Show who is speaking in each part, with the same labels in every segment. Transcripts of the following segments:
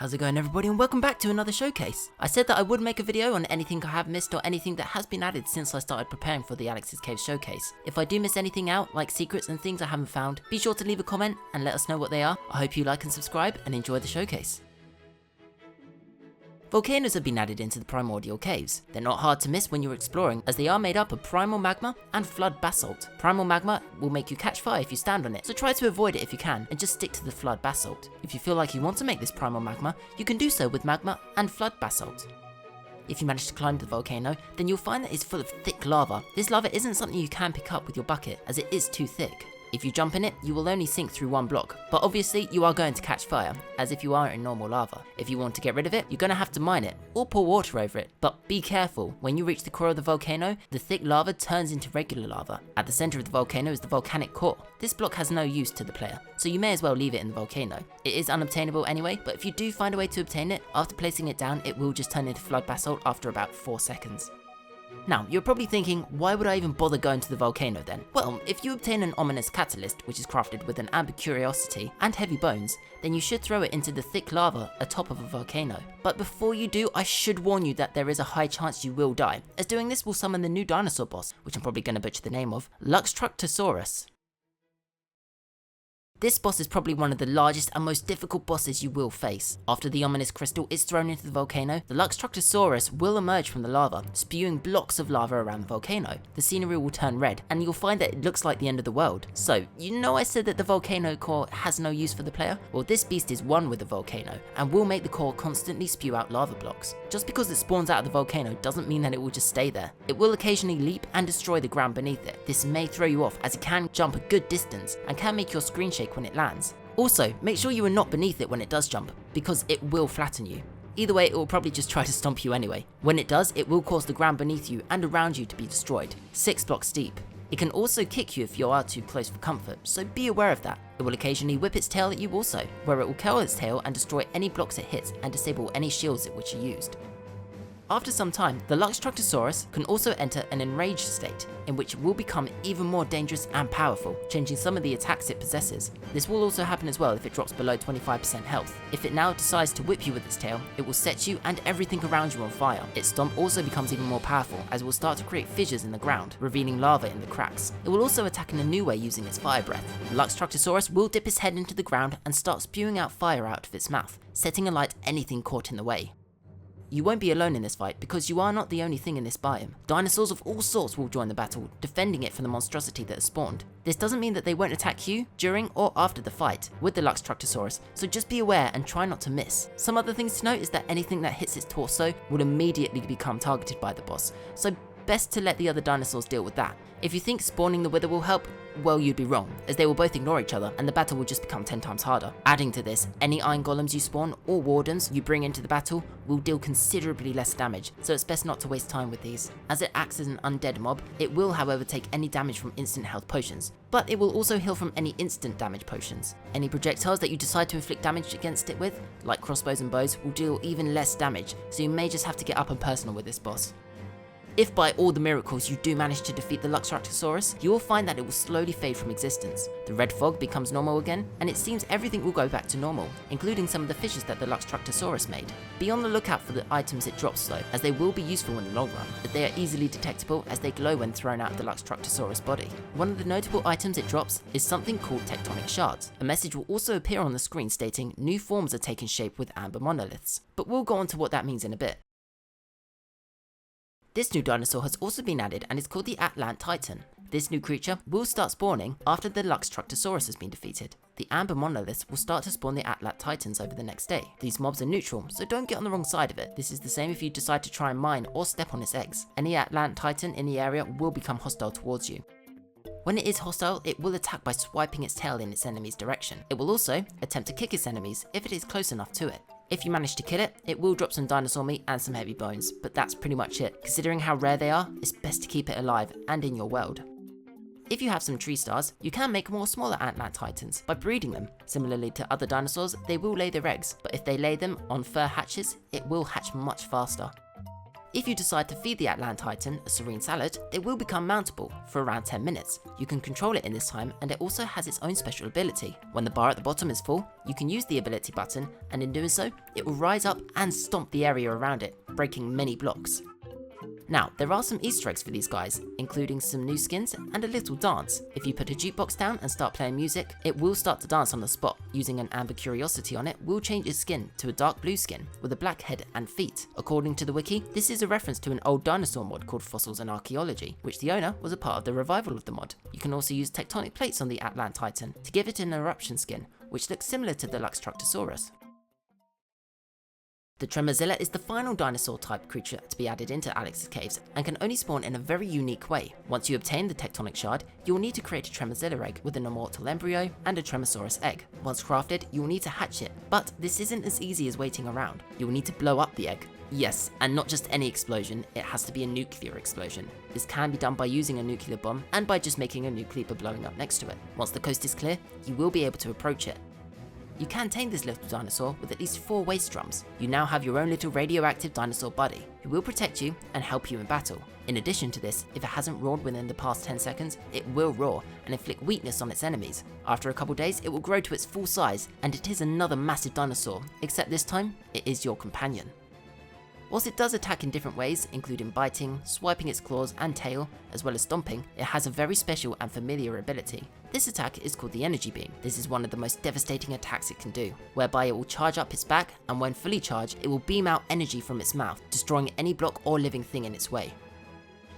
Speaker 1: How's it going, everybody, and welcome back to another showcase. I said that I would make a video on anything I have missed or anything that has been added since I started preparing for the Alex's Cave showcase. If I do miss anything out, like secrets and things I haven't found, be sure to leave a comment and let us know what they are. I hope you like and subscribe and enjoy the showcase. Volcanoes have been added into the Primordial caves. They're not hard to miss when you're exploring, as they are made up of primal magma and flood basalt. Primal magma will make you catch fire if you stand on it, so try to avoid it if you can, and just stick to the flood basalt. If you feel like you want to make this primal magma, you can do so with magma and flood basalt. If you manage to climb the volcano, then you'll find that it's full of thick lava. This lava isn't something you can pick up with your bucket, as it is too thick. If you jump in it, you will only sink through one block, but obviously you are going to catch fire, as if you are in normal lava. If you want to get rid of it, you're going to have to mine it, or pour water over it. But be careful, when you reach the core of the volcano, the thick lava turns into regular lava. At the center of the volcano is the volcanic core. This block has no use to the player, so you may as well leave it in the volcano. It is unobtainable anyway, but if you do find a way to obtain it, after placing it down, it will just turn into flood basalt after about 4 seconds. Now, you're probably thinking, why would I even bother going to the volcano then? Well, if you obtain an ominous catalyst, which is crafted with an amber curiosity and heavy bones, then you should throw it into the thick lava atop of a volcano. But before you do, I should warn you that there is a high chance you will die, as doing this will summon the new dinosaur boss, which I'm probably going to butcher the name of, Luxtructosaurus. This boss is probably one of the largest and most difficult bosses you will face. After the ominous crystal is thrown into the volcano, the Luxtructosaurus will emerge from the lava, spewing blocks of lava around the volcano. The scenery will turn red, and you'll find that it looks like the end of the world. So, you know I said that the volcano core has no use for the player? Well, this beast is one with the volcano, and will make the core constantly spew out lava blocks. Just because it spawns out of the volcano doesn't mean that it will just stay there. It will occasionally leap and destroy the ground beneath it. This may throw you off, as it can jump a good distance, and can make your screen shake when it lands. Also, make sure you are not beneath it when it does jump, because it will flatten you. Either way, it will probably just try to stomp you anyway. When it does, it will cause the ground beneath you and around you to be destroyed, 6 blocks deep. It can also kick you if you are too close for comfort, so be aware of that. It will occasionally whip its tail at you also, where it will curl its tail and destroy any blocks it hits and disable any shields which are used. After some time, the Luxtructosaurus can also enter an enraged state, in which it will become even more dangerous and powerful, changing some of the attacks it possesses. This will also happen as well if it drops below 25% health. If it now decides to whip you with its tail, it will set you and everything around you on fire. Its stomp also becomes even more powerful, as it will start to create fissures in the ground, revealing lava in the cracks. It will also attack in a new way using its fire breath. The Luxtructosaurus will dip its head into the ground and start spewing out fire out of its mouth, setting alight anything caught in the way. You won't be alone in this fight, because you are not the only thing in this biome. Dinosaurs of all sorts will join the battle, defending it from the monstrosity that has spawned. This doesn't mean that they won't attack you during or after the fight with the Luxtructosaurus, so just be aware and try not to miss. Some other things to note is that anything that hits its torso will immediately become targeted by the boss, so best to let the other dinosaurs deal with that. If you think spawning the Wither will help, well, you'd be wrong, as they will both ignore each other and the battle will just become 10 times harder. Adding to this, any iron golems you spawn or wardens you bring into the battle will deal considerably less damage, so it's best not to waste time with these. As it acts as an undead mob, it will however take any damage from instant health potions, but it will also heal from any instant damage potions. Any projectiles that you decide to inflict damage against it with, like crossbows and bows, will deal even less damage, so you may just have to get up and personal with this boss. If by all the miracles you do manage to defeat the Luxtructosaurus, you will find that it will slowly fade from existence. The red fog becomes normal again, and it seems everything will go back to normal, including some of the fissures that the Luxtructosaurus made. Be on the lookout for the items it drops though, as they will be useful in the long run, but they are easily detectable as they glow when thrown out of the Luxtructosaurus body. One of the notable items it drops is something called Tectonic Shards. A message will also appear on the screen stating new forms are taking shape with amber monoliths, but we'll go on to what that means in a bit. This new dinosaur has also been added and is called the Atlantitan. This new creature will start spawning after the Luxtructosaurus has been defeated. The amber monoliths will start to spawn the Atlantitans over the next day. These mobs are neutral, so don't get on the wrong side of it. This is the same if you decide to try and mine or step on its eggs. Any Atlantitan in the area will become hostile towards you. When it is hostile, it will attack by swiping its tail in its enemy's direction. It will also attempt to kick its enemies if it is close enough to it. If you manage to kill it, it will drop some dinosaur meat and some heavy bones, but that's pretty much it. Considering how rare they are, it's best to keep it alive and in your world. If you have some tree stars, you can make more smaller Atlantitans by breeding them. Similarly to other dinosaurs, they will lay their eggs, but if they lay them on fur hatches, it will hatch much faster. If you decide to feed the Atlantitan a serene salad, it will become mountable for around 10 minutes. You can control it in this time, and it also has its own special ability. When the bar at the bottom is full, you can use the ability button, and in doing so, it will rise up and stomp the area around it, breaking many blocks. Now, there are some Easter eggs for these guys, including some new skins and a little dance. If you put a jukebox down and start playing music, it will start to dance on the spot. Using an amber curiosity on it will change its skin to a dark blue skin with a black head and feet. According to the wiki, this is a reference to an old dinosaur mod called Fossils and Archaeology, which the owner was a part of the revival of the mod. You can also use tectonic plates on the Atlantitan to give it an eruption skin, which looks similar to the Luxtructosaurus. The Tremorzilla is the final dinosaur type creature to be added into Alex's caves and can only spawn in a very unique way. Once you obtain the Tectonic Shard, you will need to create a Tremorzilla egg with an immortal embryo and a Tremosaurus egg. Once crafted, you will need to hatch it, but this isn't as easy as waiting around. You will need to blow up the egg. Yes, and not just any explosion, it has to be a nuclear explosion. This can be done by using a nuclear bomb and by just making a nuclear blowing up next to it. Once the coast is clear, you will be able to approach it. You can tame this little dinosaur with at least 4 waste drums. You now have your own little radioactive dinosaur buddy, who will protect you and help you in battle. In addition to this, if it hasn't roared within the past 10 seconds, it will roar and inflict weakness on its enemies. After a couple days, it will grow to its full size, and it is another massive dinosaur, except this time, it is your companion. Whilst it does attack in different ways, including biting, swiping its claws and tail, as well as stomping, it has a very special and familiar ability. This attack is called the Energy Beam. This is one of the most devastating attacks it can do, whereby it will charge up its back, and when fully charged, it will beam out energy from its mouth, destroying any block or living thing in its way.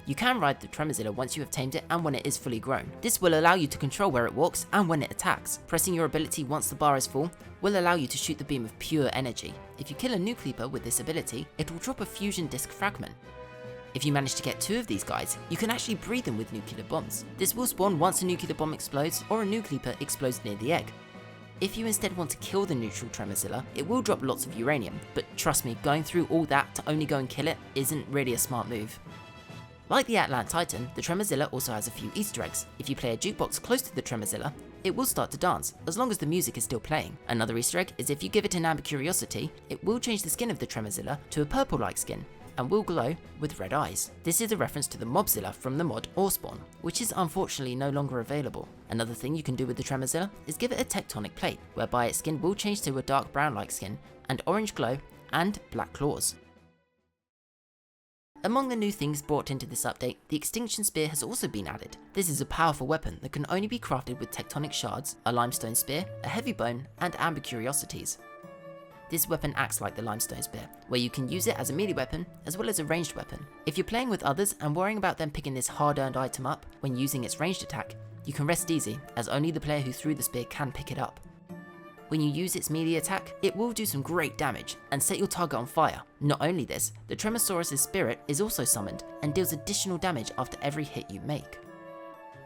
Speaker 1: You can ride the Tremorzilla once you have tamed it and when it is fully grown. This will allow you to control where it walks and when it attacks. Pressing your ability once the bar is full will allow you to shoot the beam of pure energy. If you kill a Nucleaper with this ability, it will drop a fusion disc fragment. If you manage to get 2 of these guys, you can actually breed them with nuclear bombs. This will spawn once a nuclear bomb explodes or a Nucleaper explodes near the egg. If you instead want to kill the neutral Tremorzilla, it will drop lots of uranium, but trust me, going through all that to only go and kill it isn't really a smart move. Like the Atlantitan, the Tremorzilla also has a few Easter eggs. If you play a jukebox close to the Tremorzilla, it will start to dance, as long as the music is still playing. Another Easter egg is if you give it an amber curiosity, it will change the skin of the Tremorzilla to a purple-like skin, and will glow with red eyes. This is a reference to the Mobzilla from the mod Orspawn, which is unfortunately no longer available. Another thing you can do with the Tremorzilla is give it a tectonic plate, whereby its skin will change to a dark brown-like skin, and orange glow, and black claws. Among the new things brought into this update, the Extinction Spear has also been added. This is a powerful weapon that can only be crafted with Tectonic Shards, a Limestone Spear, a Heavy Bone, and Amber Curiosities. This weapon acts like the Limestone Spear, where you can use it as a melee weapon as well as a ranged weapon. If you're playing with others and worrying about them picking this hard-earned item up when using its ranged attack, you can rest easy, as only the player who threw the spear can pick it up. When you use its melee attack, it will do some great damage and set your target on fire. Not only this, the Tremosaurus' spirit is also summoned and deals additional damage after every hit you make.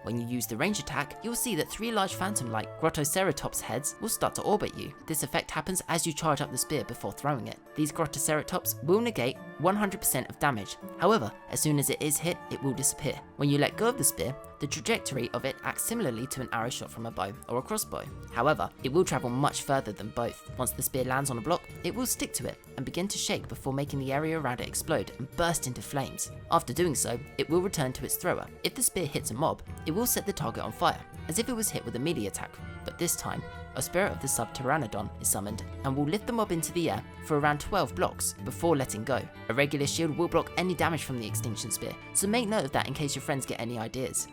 Speaker 1: When you use the range attack, you'll see that 3 large phantom-like Grottoceratops heads will start to orbit you. This effect happens as you charge up the spear before throwing it. These Grottoceratops will negate 100% of damage. However, as soon as it is hit, it will disappear. When you let go of the spear, the trajectory of it acts similarly to an arrow shot from a bow or a crossbow. However, it will travel much further than both. Once the spear lands on a block, it will stick to it and begin to shake before making the area around it explode and burst into flames. After doing so, it will return to its thrower. If the spear hits a mob, it will set the target on fire, as if it was hit with a melee attack, but this time, a spirit of the Subpteranodon is summoned and will lift the mob into the air for around 12 blocks before letting go. A regular shield will block any damage from the Extinction Spear, so make note of that in case your friends get any ideas.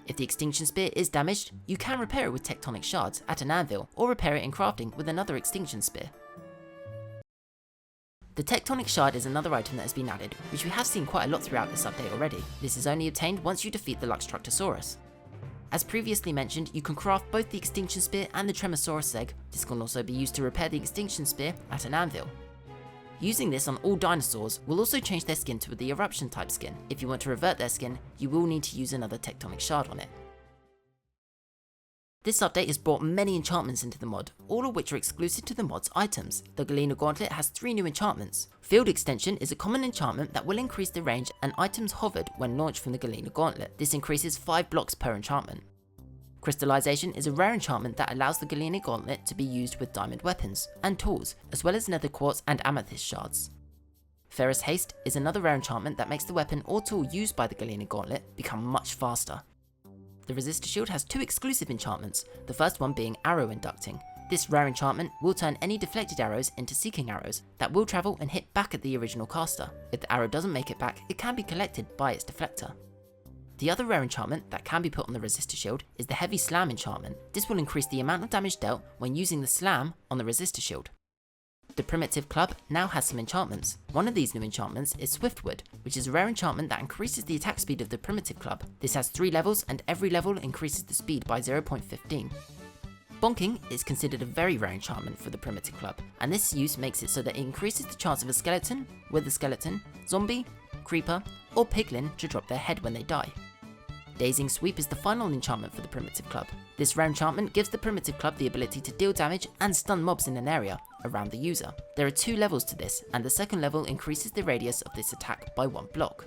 Speaker 1: If the Extinction Spear is damaged, you can repair it with Tectonic Shards at an anvil, or repair it in crafting with another Extinction Spear. The Tectonic Shard is another item that has been added, which we have seen quite a lot throughout this update already. This is only obtained once you defeat the Luxtructosaurus. As previously mentioned, you can craft both the Extinction Spear and the Tremosaurus egg. This can also be used to repair the Extinction Spear at an anvil. Using this on all dinosaurs will also change their skin to the Eruption type skin. If you want to revert their skin, you will need to use another Tectonic Shard on it. This update has brought many enchantments into the mod, all of which are exclusive to the mod's items. The Galena Gauntlet has 3 new enchantments. Field Extension is a common enchantment that will increase the range and items hovered when launched from the Galena Gauntlet. This increases 5 blocks per enchantment. Crystallization is a rare enchantment that allows the Galena Gauntlet to be used with diamond weapons and tools, as well as nether quartz and amethyst shards. Ferrous Haste is another rare enchantment that makes the weapon or tool used by the Galena Gauntlet become much faster. The Resistor Shield has 2 exclusive enchantments, the first one being Arrow Inducting. This rare enchantment will turn any deflected arrows into seeking arrows that will travel and hit back at the original caster. If the arrow doesn't make it back, it can be collected by its deflector. The other rare enchantment that can be put on the Resistor Shield is the Heavy Slam enchantment. This will increase the amount of damage dealt when using the slam on the Resistor Shield. The Primitive Club now has some enchantments. One of these new enchantments is Swiftwood, which is a rare enchantment that increases the attack speed of the Primitive Club. This has 3 levels and every level increases the speed by 0.15. Bonking is considered a very rare enchantment for the Primitive Club, and this use makes it so that it increases the chance of a skeleton, wither skeleton, zombie, creeper, or piglin to drop their head when they die. Dazing Sweep is the final enchantment for the Primitive Club. This rare enchantment gives the Primitive Club the ability to deal damage and stun mobs in an area around the user. There are 2 levels to this, and the second level increases the radius of this attack by 1 block.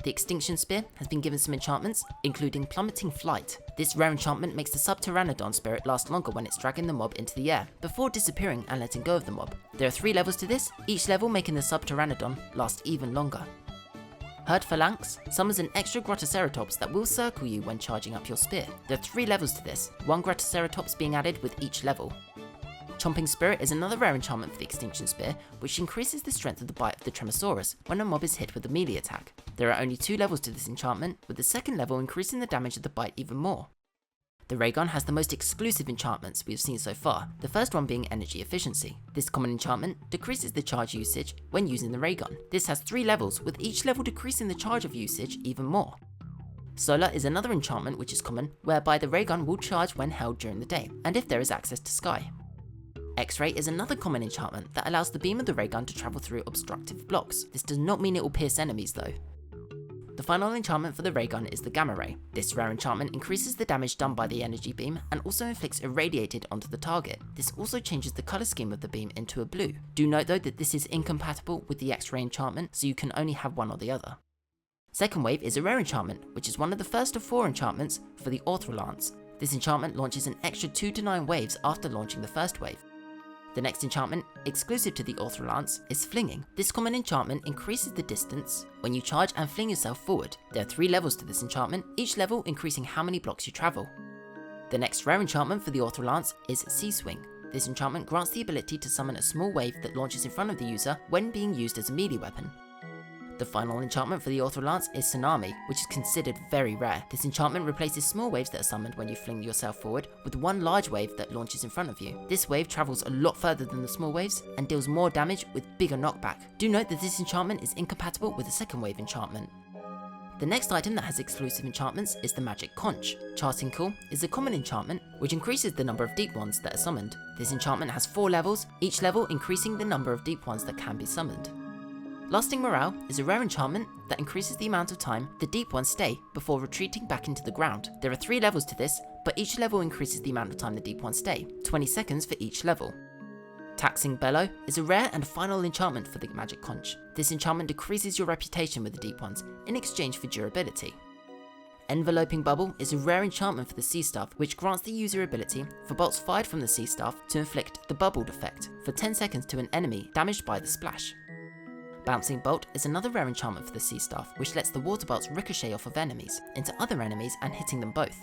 Speaker 1: The Extinction Spear has been given some enchantments, including Plummeting Flight. This rare enchantment makes the Subpteranodon spirit last longer when it's dragging the mob into the air, before disappearing and letting go of the mob. There are 3 levels to this, each level making the Subpteranodon last even longer. Herd Phalanx summons an extra Grottoceratops that will circle you when charging up your spear. There are 3 levels to this, 1 Grottoceratops being added with each level. Chomping Spirit is another rare enchantment for the Extinction Spear, which increases the strength of the bite of the Tremorzilla when a mob is hit with a melee attack. There are only 2 levels to this enchantment, with the second level increasing the damage of the bite even more. The Raygun has the most exclusive enchantments we've seen so far, the first one being Energy Efficiency. This common enchantment decreases the charge usage when using the Raygun. This has 3 levels, with each level decreasing the charge of usage even more. Solar is another enchantment which is common, whereby the Raygun will charge when held during the day, and if there is access to sky. X-Ray is another common enchantment that allows the beam of the Raygun to travel through obstructive blocks. This does not mean it will pierce enemies though. The final enchantment for the Raygun is the Gamma Ray. This rare enchantment increases the damage done by the energy beam and also inflicts irradiated onto the target. This also changes the colour scheme of the beam into a blue. Do note though that this is incompatible with the X-Ray enchantment, so you can only have one or the other. Second Wave is a rare enchantment, which is one of the first of 4 enchantments for the Orthrolance. This enchantment launches an extra 2 to 9 waves after launching the first wave. The next enchantment, exclusive to the Orthrolance, is Flinging. This common enchantment increases the distance when you charge and fling yourself forward. There are 3 levels to this enchantment, each level increasing how many blocks you travel. The next rare enchantment for the Orthrolance is Sea Swing. This enchantment grants the ability to summon a small wave that launches in front of the user when being used as a melee weapon. The final enchantment for the Orthrolance is Tsunami, which is considered very rare. This enchantment replaces small waves that are summoned when you fling yourself forward with one large wave that launches in front of you. This wave travels a lot further than the small waves and deals more damage with bigger knockback. Do note that this enchantment is incompatible with the second wave enchantment. The next item that has exclusive enchantments is the Magic Conch. Charting Call is a common enchantment which increases the number of deep ones that are summoned. This enchantment has 4 levels, each level increasing the number of deep ones that can be summoned. Lasting Morale is a rare enchantment that increases the amount of time the deep ones stay before retreating back into the ground. There are 3 levels to this, but each level increases the amount of time the deep ones stay, 20 seconds for each level. Taxing Bellow is a rare and final enchantment for the Magic Conch. This enchantment decreases your reputation with the deep ones in exchange for durability. Enveloping Bubble is a rare enchantment for the Sea Staff, which grants the user ability for bolts fired from the Sea Staff to inflict the Bubbled effect for 10 seconds to an enemy damaged by the splash. Bouncing Bolt is another rare enchantment for the Sea Staff, which lets the water bolts ricochet off of enemies into other enemies and hitting them both.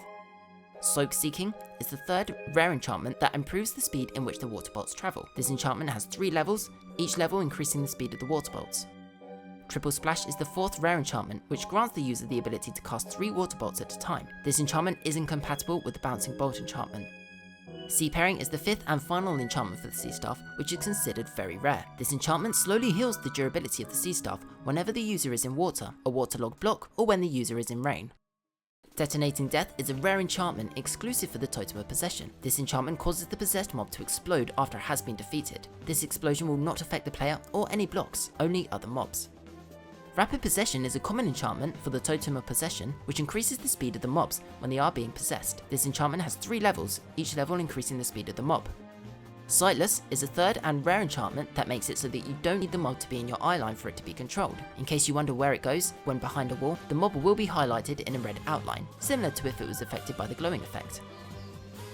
Speaker 1: Soak Seeking is the 3rd rare enchantment that improves the speed in which the water bolts travel. This enchantment has 3 levels, each level increasing the speed of the water bolts. Triple Splash is the 4th rare enchantment, which grants the user the ability to cast 3 water bolts at a time. This enchantment is incompatible with the Bouncing Bolt enchantment. Sea Pairing is the 5th and final enchantment for the Sea Staff, which is considered very rare. This enchantment slowly heals the durability of the Sea Staff whenever the user is in water, a waterlogged block, or when the user is in rain. Detonating Death is a rare enchantment exclusive for the Totem of Possession. This enchantment causes the possessed mob to explode after it has been defeated. This explosion will not affect the player or any blocks, only other mobs. Rapid Possession is a common enchantment for the Totem of Possession, which increases the speed of the mobs when they are being possessed. This enchantment has 3 levels, each level increasing the speed of the mob. Sightless is a 3rd and rare enchantment that makes it so that you don't need the mob to be in your eyeline for it to be controlled. In case you wonder where it goes, when behind a wall, the mob will be highlighted in a red outline, similar to if it was affected by the glowing effect.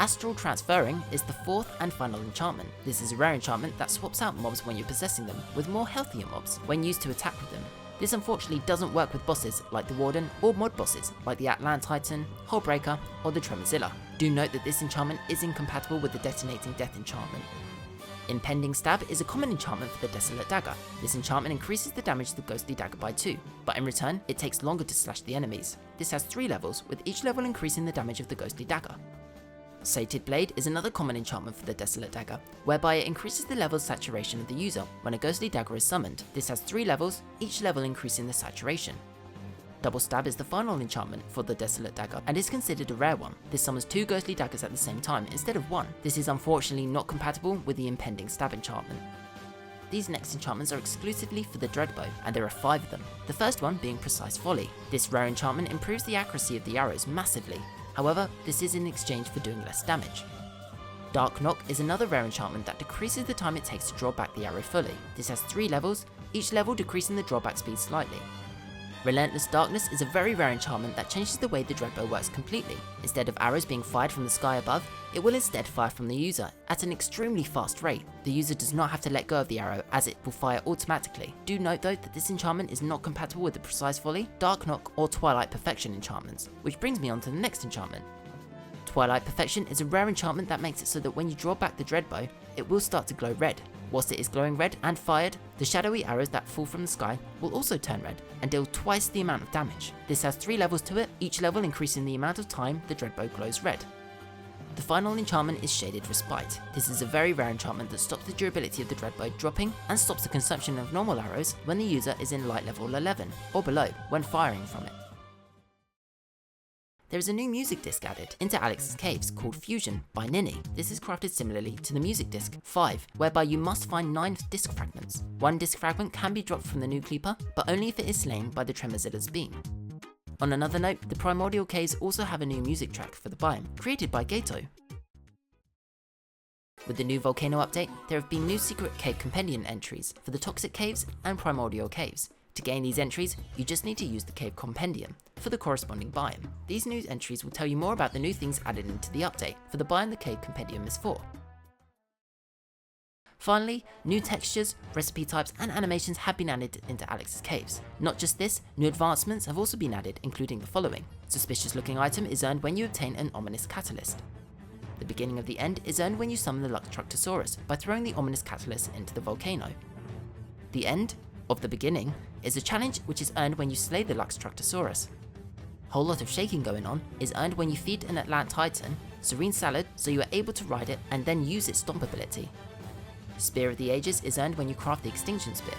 Speaker 1: Astral Transferring is the fourth and final enchantment. This is a rare enchantment that swaps out mobs when you're possessing them with more healthier mobs when used to attack with them. This unfortunately doesn't work with bosses like the Warden or mod bosses like the Atlantitan, Hullbreaker or the Tremorzilla. Do note that this enchantment is incompatible with the Detonating Death enchantment. Impending Stab is a common enchantment for the Desolate Dagger. This enchantment increases the damage of the Ghostly Dagger by 2, but in return it takes longer to slash the enemies. This has 3 levels, with each level increasing the damage of the Ghostly Dagger. Sated Blade is another common enchantment for the Desolate Dagger, whereby it increases the level saturation of the user when a Ghostly Dagger is summoned. This has 3 levels, each level increasing the saturation. Double Stab is the final enchantment for the Desolate Dagger and is considered a rare one. This summons 2 Ghostly Daggers at the same time instead of 1. This is unfortunately not compatible with the Impending Stab enchantment. These next enchantments are exclusively for the Dreadbow, and there are 5 of them. The first one being Precise Volley. This rare enchantment improves the accuracy of the arrows massively. However, this is in exchange for doing less damage. Dark Knock is another rare enchantment that decreases the time it takes to draw back the arrow fully. This has 3 levels, each level decreasing the drawback speed slightly. Relentless Darkness is a very rare enchantment that changes the way the Dreadbow works completely. Instead of arrows being fired from the sky above, it will instead fire from the user at an extremely fast rate. The user does not have to let go of the arrow as it will fire automatically. Do note though that this enchantment is not compatible with the Precise Volley, Dark Knock or Twilight Perfection enchantments, which brings me on to the next enchantment. Twilight Perfection is a rare enchantment that makes it so that when you draw back the Dreadbow, it will start to glow red. Whilst it is glowing red and fired, the shadowy arrows that fall from the sky will also turn red and deal twice the amount of damage. This has 3 levels to it, each level increasing the amount of time the Dreadbow glows red. The final enchantment is Shaded Respite. This is a very rare enchantment that stops the durability of the Dreadbow dropping and stops the consumption of normal arrows when the user is in light level 11 or below when firing from it. There is a new music disc added into Alex's Caves called Fusion by Nini. This is crafted similarly to the music disc 5, whereby you must find 9 disc fragments. 1 disc fragment can be dropped from the new Creeper, but only if it is slain by the Tremorzilla's beam. On another note, the Primordial Caves also have a new music track for the biome, created by Gato. With the new Volcano update, there have been new secret cave compendium entries for the Toxic Caves and Primordial Caves. To gain these entries, you just need to use the cave compendium for the corresponding biome. These new entries will tell you more about the new things added into the update for the biome the cave compendium is for. Finally, new textures, recipe types and animations have been added into Alex's Caves. Not just this, new advancements have also been added, including the following. Suspicious looking item is earned when you obtain an ominous catalyst. The beginning of the end is earned when you summon the Luxtructosaurus by throwing the ominous catalyst into the volcano. The end of the beginning is a challenge which is earned when you slay the Luxtructosaurus. Whole lot of shaking going on is earned when you feed an Atlantitan Serene Salad so you are able to ride it and then use its stomp ability. Spear of the Ages is earned when you craft the Extinction Spear.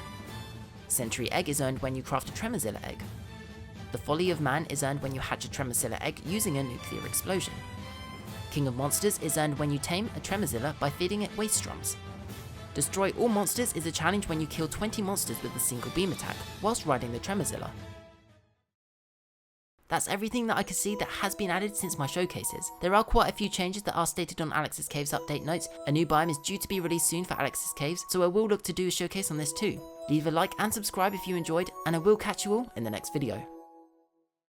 Speaker 1: Century Egg is earned when you craft a Tremorzilla egg. The Folly of Man is earned when you hatch a Tremorzilla egg using a nuclear explosion. King of Monsters is earned when you tame a Tremorzilla by feeding it waste drums. Destroy all monsters is a challenge when you kill 20 monsters with a single beam attack whilst riding the Tremorzilla. That's everything that I could see that has been added since my showcases. There are quite a few changes that are stated on Alex's Caves update notes. A new biome is due to be released soon for Alex's Caves, so I will look to do a showcase on this too. Leave a like and subscribe if you enjoyed, and I will catch you all in the next video.